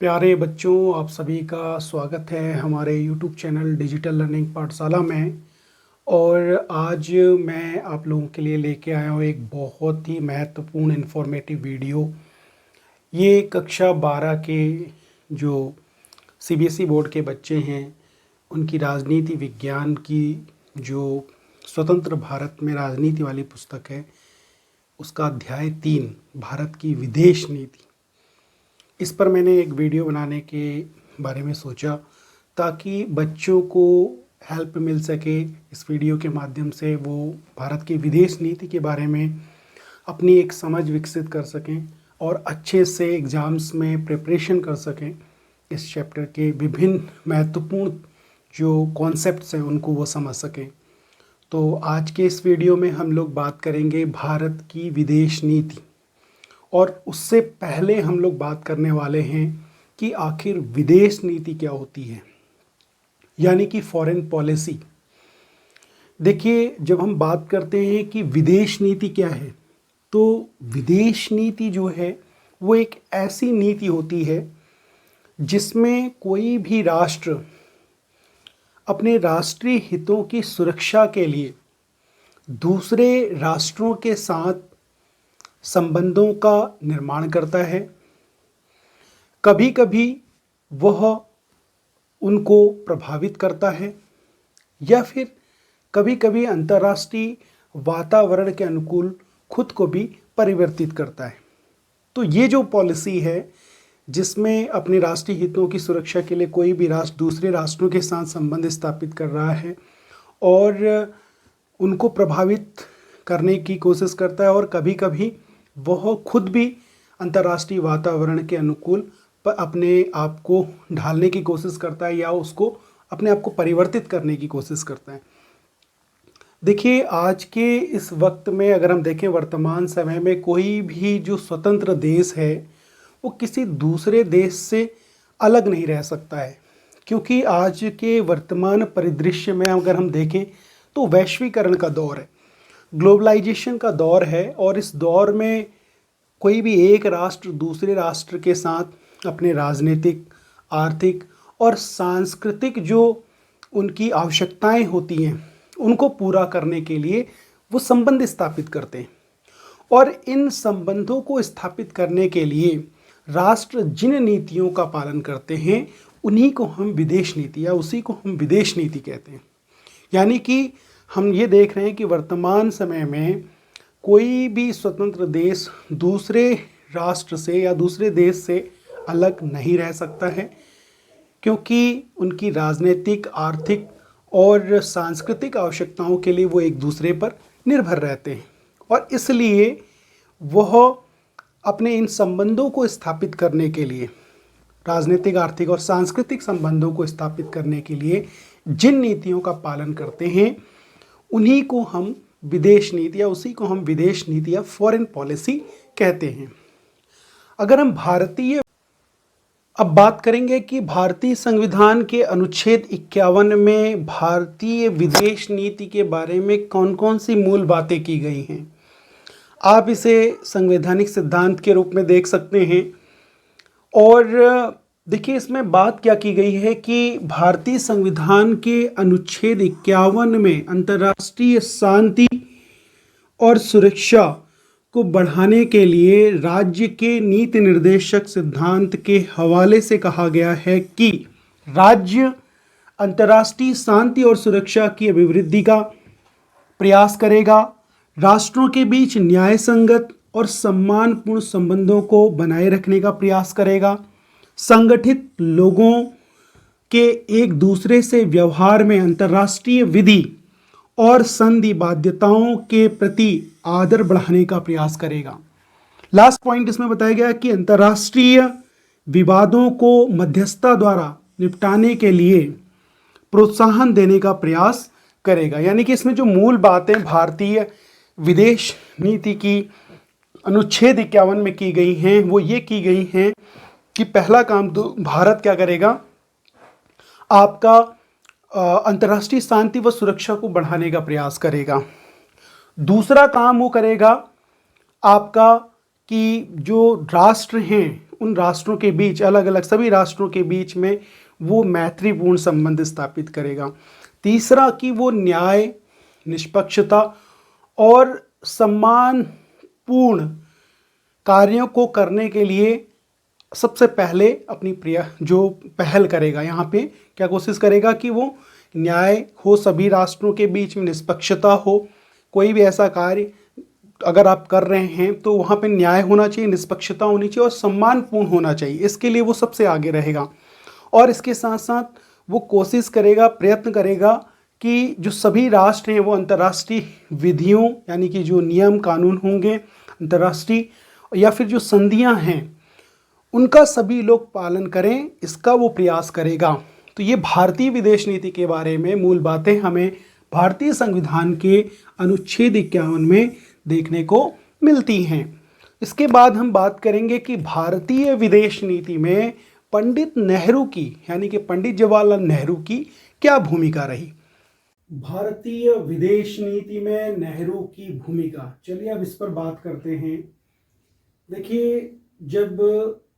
प्यारे बच्चों, आप सभी का स्वागत है हमारे YouTube चैनल डिजिटल लर्निंग पाठशाला में। और आज मैं आप लोगों के लिए लेके आया हूँ एक बहुत ही महत्वपूर्ण इन्फॉर्मेटिव वीडियो। ये कक्षा 12 के जो CBSE बोर्ड के बच्चे हैं, उनकी राजनीति विज्ञान की जो स्वतंत्र भारत में राजनीति वाली पुस्तक है, उसका अध्याय 3 भारत की विदेश नीति, इस पर मैंने एक वीडियो बनाने के बारे में सोचा ताकि बच्चों को हेल्प मिल सके। इस वीडियो के माध्यम से वो भारत की विदेश नीति के बारे में अपनी एक समझ विकसित कर सकें और अच्छे से एग्ज़ाम्स में प्रिपरेशन कर सकें। इस चैप्टर के विभिन्न महत्वपूर्ण जो कॉन्सेप्ट्स हैं उनको वो समझ सकें। तो आज के इस वीडियो में हम लोग बात करेंगे भारत की विदेश नीति, और उससे पहले हम लोग बात करने वाले हैं कि आखिर विदेश नीति क्या होती है, यानी कि फॉरेन पॉलिसी। देखिए, जब हम बात करते हैं कि विदेश नीति क्या है, तो विदेश नीति जो है वो एक ऐसी नीति होती है जिसमें कोई भी राष्ट्र अपने राष्ट्रीय हितों की सुरक्षा के लिए दूसरे राष्ट्रों के साथ संबंधों का निर्माण करता है। कभी कभी वह उनको प्रभावित करता है या फिर कभी कभी अंतर्राष्ट्रीय वातावरण के अनुकूल खुद को भी परिवर्तित करता है। तो ये जो पॉलिसी है जिसमें अपने राष्ट्रीय हितों की सुरक्षा के लिए कोई भी राष्ट्र दूसरे राष्ट्रों के साथ संबंध स्थापित कर रहा है और उनको प्रभावित करने की कोशिश करता है, और कभी कभी वह खुद भी अंतर्राष्ट्रीय वातावरण के अनुकूल अपने आप को ढालने की कोशिश करता है या उसको अपने आप को परिवर्तित करने की कोशिश करता है। देखिए, आज के इस वक्त में अगर हम देखें, वर्तमान समय में कोई भी जो स्वतंत्र देश है वो किसी दूसरे देश से अलग नहीं रह सकता है, क्योंकि आज के वर्तमान परिदृश्य में अगर हम देखें तो वैश्वीकरण का दौर है, ग्लोबलाइजेशन का दौर है, और इस दौर में कोई भी एक राष्ट्र दूसरे राष्ट्र के साथ अपने राजनीतिक, आर्थिक और सांस्कृतिक जो उनकी आवश्यकताएं होती हैं उनको पूरा करने के लिए वो संबंध स्थापित करते हैं। और इन संबंधों को स्थापित करने के लिए राष्ट्र जिन नीतियों का पालन करते हैं उन्हीं को हम विदेश नीति या उसी को हम विदेश नीति कहते हैं। यानी कि हम ये देख रहे हैं कि वर्तमान समय में कोई भी स्वतंत्र देश दूसरे राष्ट्र से या दूसरे देश से अलग नहीं रह सकता है, क्योंकि उनकी राजनीतिक, आर्थिक और सांस्कृतिक आवश्यकताओं के लिए वो एक दूसरे पर निर्भर रहते हैं। और इसलिए वह अपने इन संबंधों को स्थापित करने के लिए, राजनीतिक, आर्थिक और सांस्कृतिक संबंधों को स्थापित करने के लिए जिन नीतियों का पालन करते हैं उन्हीं को हम विदेश नीति या उसी को हम विदेश नीति या फॉरेन पॉलिसी कहते हैं। अगर हम अब बात करेंगे कि भारतीय संविधान के अनुच्छेद 51 में भारतीय विदेश नीति के बारे में कौन कौन सी मूल बातें की गई हैं। आप इसे संवैधानिक सिद्धांत के रूप में देख सकते हैं। और देखिए, इसमें बात क्या की गई है कि भारतीय संविधान के अनुच्छेद 51 में अंतर्राष्ट्रीय शांति और सुरक्षा को बढ़ाने के लिए राज्य के नीति निर्देशक सिद्धांत के हवाले से कहा गया है कि राज्य अंतर्राष्ट्रीय शांति और सुरक्षा की अभिवृद्धि का प्रयास करेगा, राष्ट्रों के बीच न्याय संगत और सम्मानपूर्ण संबंधों को बनाए रखने का प्रयास करेगा, संगठित लोगों के एक दूसरे से व्यवहार में अंतर्राष्ट्रीय विधि और संधि बाध्यताओं के प्रति आदर बढ़ाने का प्रयास करेगा। लास्ट पॉइंट इसमें बताया गया कि अंतर्राष्ट्रीय विवादों को मध्यस्थता द्वारा निपटाने के लिए प्रोत्साहन देने का प्रयास करेगा। यानी कि इसमें जो मूल बातें भारतीय विदेश नीति की अनुच्छेद 51 में की गई हैं वो ये की गई हैं कि पहला काम तो भारत क्या करेगा, आपका अंतर्राष्ट्रीय शांति व सुरक्षा को बढ़ाने का प्रयास करेगा। दूसरा काम वो करेगा आपका कि जो राष्ट्र हैं उन राष्ट्रों के बीच, अलग अलग सभी राष्ट्रों के बीच में वो मैत्रीपूर्ण संबंध स्थापित करेगा। तीसरा कि वो न्याय, निष्पक्षता और सम्मानपूर्ण कार्यों को करने के लिए सबसे पहले अपनी जो पहल करेगा, यहाँ पे क्या कोशिश करेगा कि वो न्याय हो सभी राष्ट्रों के बीच में, निष्पक्षता हो, कोई भी ऐसा कार्य अगर आप कर रहे हैं तो वहाँ पे न्याय होना चाहिए, निष्पक्षता होनी चाहिए और सम्मानपूर्ण होना चाहिए। इसके लिए वो सबसे आगे रहेगा। और इसके साथ साथ वो कोशिश करेगा, प्रयत्न करेगा कि जो सभी राष्ट्र हैं वो अंतर्राष्ट्रीय विधियों, यानी कि जो नियम कानून होंगे अंतर्राष्ट्रीय या फिर जो संधियां हैं, उनका सभी लोग पालन करें, इसका वो प्रयास करेगा। तो ये भारतीय विदेश नीति के बारे में मूल बातें हमें भारतीय संविधान के अनुच्छेद 51 में देखने को मिलती हैं। इसके बाद हम बात करेंगे कि भारतीय विदेश नीति में पंडित नेहरू की, यानी कि पंडित जवाहरलाल नेहरू की क्या भूमिका रही। भारतीय विदेश नीति में नेहरू की भूमिका, चलिए अब इस पर बात करते हैं। देखिए, जब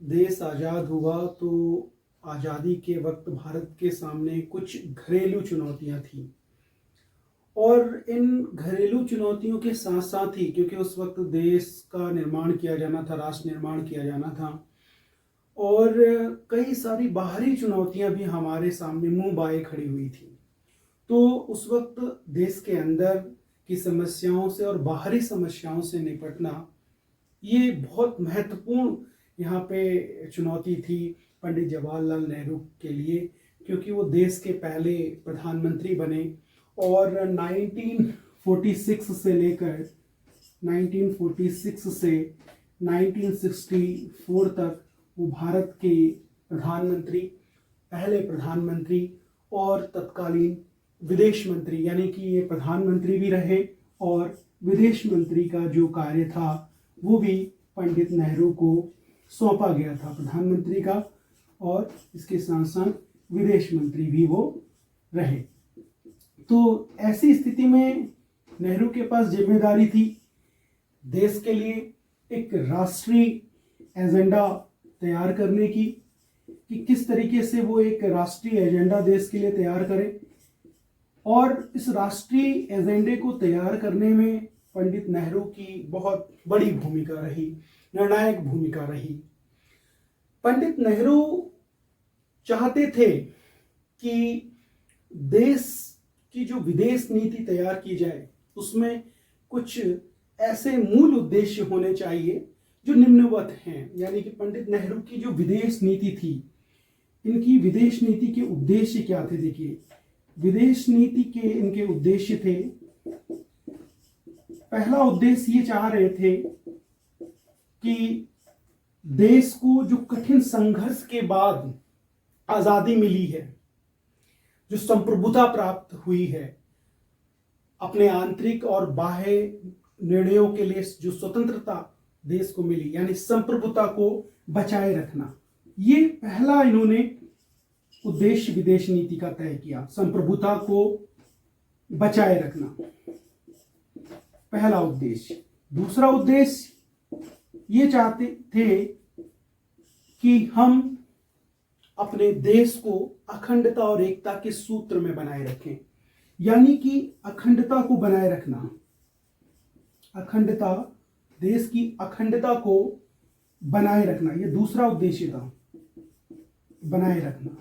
देश आज़ाद हुआ तो आज़ादी के वक्त भारत के सामने कुछ घरेलू चुनौतियां थीं, और इन घरेलू चुनौतियों के साथ साथ ही, क्योंकि उस वक्त देश का निर्माण किया जाना था, राष्ट्र निर्माण किया जाना था, और कई सारी बाहरी चुनौतियां भी हमारे सामने मुंह बाए खड़ी हुई थी। तो उस वक्त देश के अंदर की समस्याओं से और बाहरी समस्याओं से निपटना, ये बहुत महत्वपूर्ण यहाँ पे चुनौती थी पंडित जवाहरलाल नेहरू के लिए, क्योंकि वो देश के पहले प्रधानमंत्री बने और 1946 से लेकर 1946 से 1964 तक वो भारत के प्रधानमंत्री, पहले प्रधानमंत्री और तत्कालीन विदेश मंत्री, यानी कि ये प्रधानमंत्री भी रहे और विदेश मंत्री का जो कार्य था वो भी पंडित नेहरू को सौंपा गया था, प्रधानमंत्री का और इसके साथ साथ विदेश मंत्री भी वो रहे। तो ऐसी स्थिति में नेहरू के पास जिम्मेदारी थी देश के लिए एक राष्ट्रीय एजेंडा तैयार करने की, कि किस तरीके से वो एक राष्ट्रीय एजेंडा देश के लिए तैयार करें। और इस राष्ट्रीय एजेंडे को तैयार करने में पंडित नेहरू की बहुत बड़ी भूमिका रही, निर्णायक भूमिका रही। पंडित नेहरू चाहते थे कि देश की जो विदेश नीति तैयार की जाए उसमें कुछ ऐसे मूल उद्देश्य होने चाहिए जो निम्नवत हैं। यानी कि पंडित नेहरू की जो विदेश नीति थी, इनकी विदेश नीति के उद्देश्य क्या थे। देखिए, विदेश नीति के इनके उद्देश्य थे, पहला उद्देश्य ये चाह रहे थे कि देश को जो कठिन संघर्ष के बाद आजादी मिली है, जो संप्रभुता प्राप्त हुई है, अपने आंतरिक और बाह्य निर्णयों के लिए जो स्वतंत्रता देश को मिली, यानी संप्रभुता को बचाए रखना, ये पहला इन्होंने उद्देश्य विदेश नीति का तय किया। संप्रभुता को बचाए रखना पहला उद्देश्य। दूसरा उद्देश्य ये चाहते थे कि हम अपने देश को अखंडता और एकता के सूत्र में बनाए रखें, यानी कि अखंडता को बनाए रखना, अखंडता, देश की अखंडता को बनाए रखना, ये दूसरा उद्देश्य था, बनाए रखना।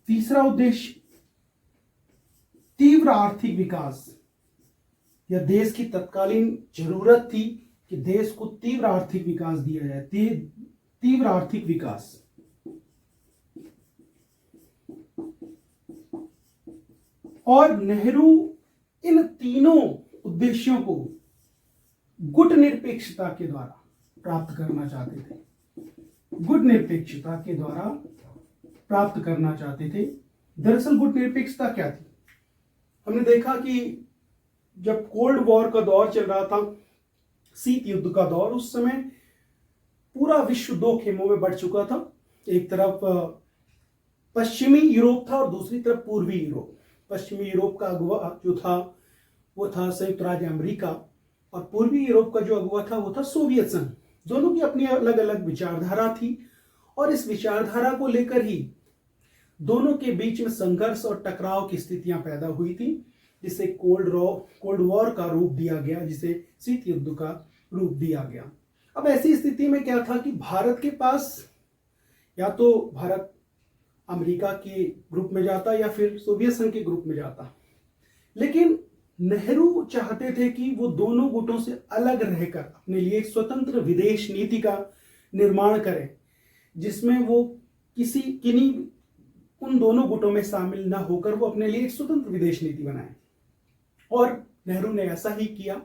तीसरा उद्देश्य तीव्र आर्थिक विकास, या देश की तत्कालीन जरूरत थी कि देश को तीव्र आर्थिक विकास दिया जाए, तीव्र आर्थिक विकास। और नेहरू इन तीनों उद्देश्यों को गुट निरपेक्षता के द्वारा प्राप्त करना चाहते थे, गुट निरपेक्षता के द्वारा प्राप्त करना चाहते थे। दरअसल गुट निरपेक्षता क्या थी? हमने देखा कि जब कोल्ड वॉर का दौर चल रहा था, शीत युद्ध का दौर, उस समय पूरा विश्व दो खेमों में बढ़ चुका था। एक तरफ पश्चिमी यूरोप था और दूसरी तरफ पूर्वी यूरोप। पश्चिमी यूरोप का अगुवा जो था वो था संयुक्त राज्य अमेरिका, और पूर्वी यूरोप का जो अगुवा था वो था सोवियत संघ। दोनों की अपनी अलग अलग विचारधारा थी और इस विचारधारा को लेकर ही दोनों के बीच में संघर्ष और टकराव की स्थितियां पैदा हुई थी, जिसे कोल्ड वॉर का रूप दिया गया, जिसे शीत युद्ध का रूप दिया गया। अब ऐसी स्थिति में क्या था कि भारत के पास या तो भारत अमेरिका के ग्रुप में जाता या फिर सोवियत संघ के ग्रुप में जाता, लेकिन नेहरू चाहते थे कि वो दोनों गुटों से अलग रहकर अपने लिए एक स्वतंत्र विदेश नीति का निर्माण करें, जिसमें वो किन्हीं उन दोनों गुटों में शामिल ना होकर वो अपने लिए एक स्वतंत्र विदेश नीति बनाए। और नेहरू ने ऐसा ही किया।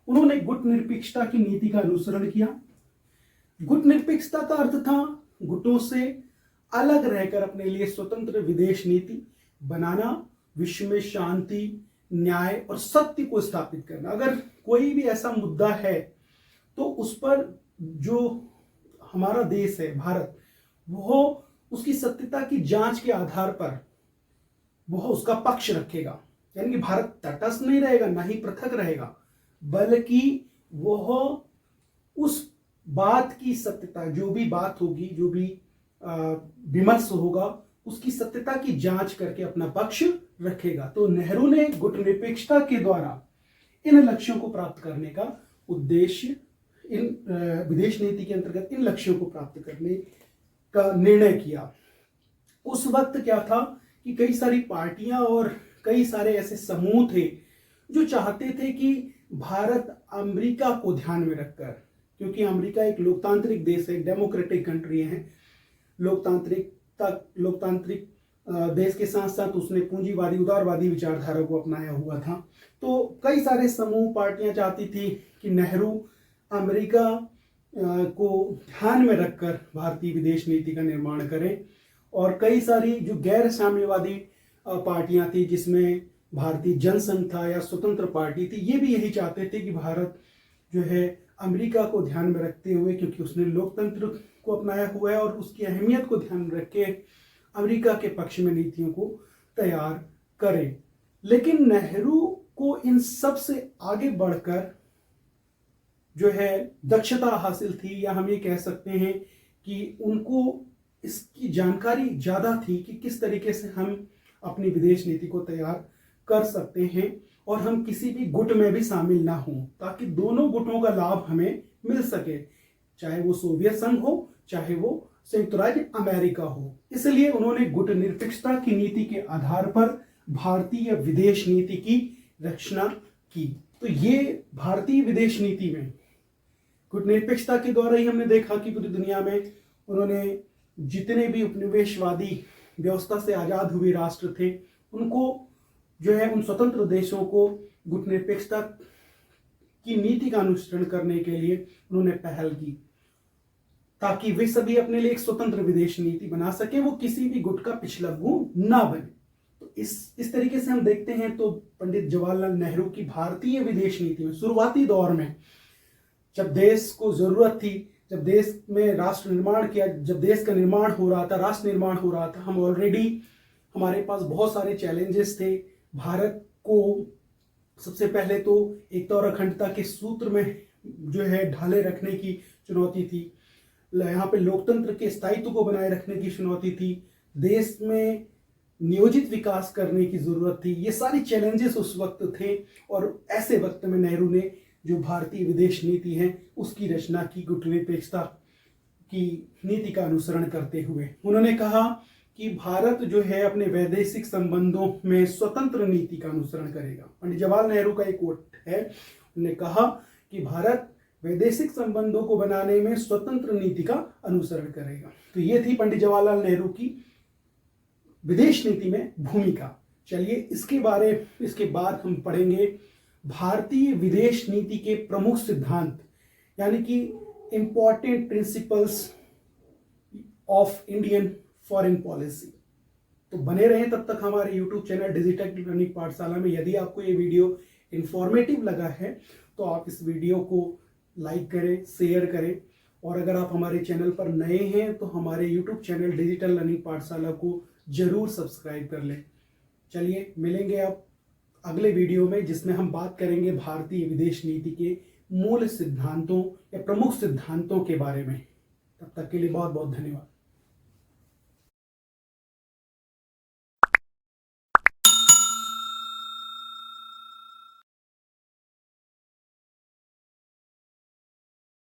उन्होंने गुट निरपेक्षता की नीति का अनुसरण किया। गुट निरपेक्षता का अर्थ था गुटों से अलग रहकर अपने लिए स्वतंत्र विदेश नीति बनाना, विश्व में शांति, न्याय और सत्य को स्थापित करना। अगर कोई भी ऐसा मुद्दा है तो उस पर जो हमारा देश है भारत, वो उसकी सत्यता की जांच के आधार पर वह उसका पक्ष रखेगा। यानी कि भारत तटस्थ नहीं रहेगा, ना ही पृथक रहेगा, बल्कि वह उस बात की सत्यता, जो भी बात होगी, जो भी विमर्श होगा, उसकी सत्यता की जांच करके अपना पक्ष रखेगा। तो नेहरू ने गुट निरपेक्षता के द्वारा इन लक्ष्यों को प्राप्त करने का उद्देश्य, इन विदेश नीति के अंतर्गत इन लक्ष्यों को प्राप्त करने का निर्णय किया। उस वक्त क्या था कि कई सारी पार्टियां और कई सारे ऐसे समूह थे जो चाहते थे कि भारत अमेरिका को ध्यान में रखकर, क्योंकि अमेरिका एक लोकतांत्रिक देश है, डेमोक्रेटिक कंट्री है, लोकतांत्रिक देश के साथ साथ उसने पूंजीवादी उदारवादी विचारधारा को अपनाया हुआ था। तो कई सारे समूह पार्टियां चाहती थी कि नेहरू अमेरिका को ध्यान में रखकर भारतीय विदेश नीति का निर्माण करें, और कई सारी जो गैर साम्यवादी पार्टियां थी, जिसमें भारतीय जनसंघ था या स्वतंत्र पार्टी थी, ये भी यही चाहते थे कि भारत जो है अमेरिका को ध्यान में रखते हुए, क्योंकि उसने लोकतंत्र को अपनाया हुआ है, और उसकी अहमियत को ध्यान में रख के अमेरिका के पक्ष में नीतियों को तैयार करे। लेकिन नेहरू को इन सब से आगे बढ़कर जो है दक्षता हासिल थी, या हम ये कह सकते हैं कि उनको इसकी जानकारी ज़्यादा थी कि किस तरीके से हम अपनी विदेश नीति को तैयार कर सकते हैं और हम किसी भी गुट में भी शामिल ना हों, ताकि दोनों गुटों का लाभ हमें मिल सके, चाहे वो सोवियत संघ हो, चाहे वो संयुक्त राज्य अमेरिका हो। इसलिए उन्होंने गुट निरपेक्षता की नीति के आधार पर भारतीय विदेश नीति की रचना की। तो ये भारतीय विदेश नीति में गुट निरपेक्षता के द्वारा ही हमने देखा कि पूरी दुनिया में उन्होंने जितने भी उपनिवेशवादी व्यवस्था से आज़ाद हुए राष्ट्र थे, उनको जो है उन स्वतंत्र देशों को गुट निरपेक्षता की नीति का अनुसरण करने के लिए उन्होंने पहल की, ताकि वे सभी अपने लिए एक स्वतंत्र विदेश नीति बना सके, वो किसी भी गुट का पिछलग्गू ना बने। तो इस तरीके से हम देखते हैं तो पंडित जवाहरलाल नेहरू की भारतीय विदेश नीति में शुरुआती दौर में, जब देश को जरूरत थी, जब देश में राष्ट्र निर्माण किया, जब देश का निर्माण हो रहा था, राष्ट्र निर्माण हो रहा था, हम ऑलरेडी, हमारे पास बहुत सारे चैलेंजेस थे। भारत को सबसे पहले तो एक तो अखंडता के सूत्र में जो है ढाले रखने की चुनौती थी, यहाँ पे लोकतंत्र के स्थायित्व को बनाए रखने की चुनौती थी, देश में नियोजित विकास करने की जरूरत थी। ये सारी चैलेंजेस उस वक्त थे, और ऐसे वक्त में नेहरू ने जो भारतीय विदेश नीति है उसकी रचना की, गुट निरपेक्षता की नीति का अनुसरण करते हुए। उन्होंने कहा कि भारत जो है अपने वैदेशिक संबंधों में स्वतंत्र नीति का अनुसरण करेगा। पंडित जवाहरलाल नेहरू का एक कोट है, उन्होंने कहा कि भारत वैदेशिक संबंधों को बनाने में स्वतंत्र नीति का अनुसरण करेगा। तो ये थी पंडित जवाहरलाल नेहरू की विदेश नीति में भूमिका। चलिए इसके बाद हम पढ़ेंगे भारतीय विदेश नीति के प्रमुख सिद्धांत, यानी कि important principles of Indian foreign policy. तो बने रहें तब तक हमारे YouTube चैनल डिजिटल लर्निंग पाठशाला में। यदि आपको ये वीडियो इंफॉर्मेटिव लगा है तो आप इस वीडियो को लाइक करें, शेयर करें, और अगर आप हमारे चैनल पर नए हैं तो हमारे YouTube चैनल डिजिटल लर्निंग पाठशाला को जरूर सब्सक्राइब कर लें। चलिए मिलेंगे अब अगले वीडियो में, जिसमें हम बात करेंगे भारतीय विदेश नीति के मूल सिद्धांतों या प्रमुख सिद्धांतों के बारे में। तब तक के लिए बहुत बहुत धन्यवाद।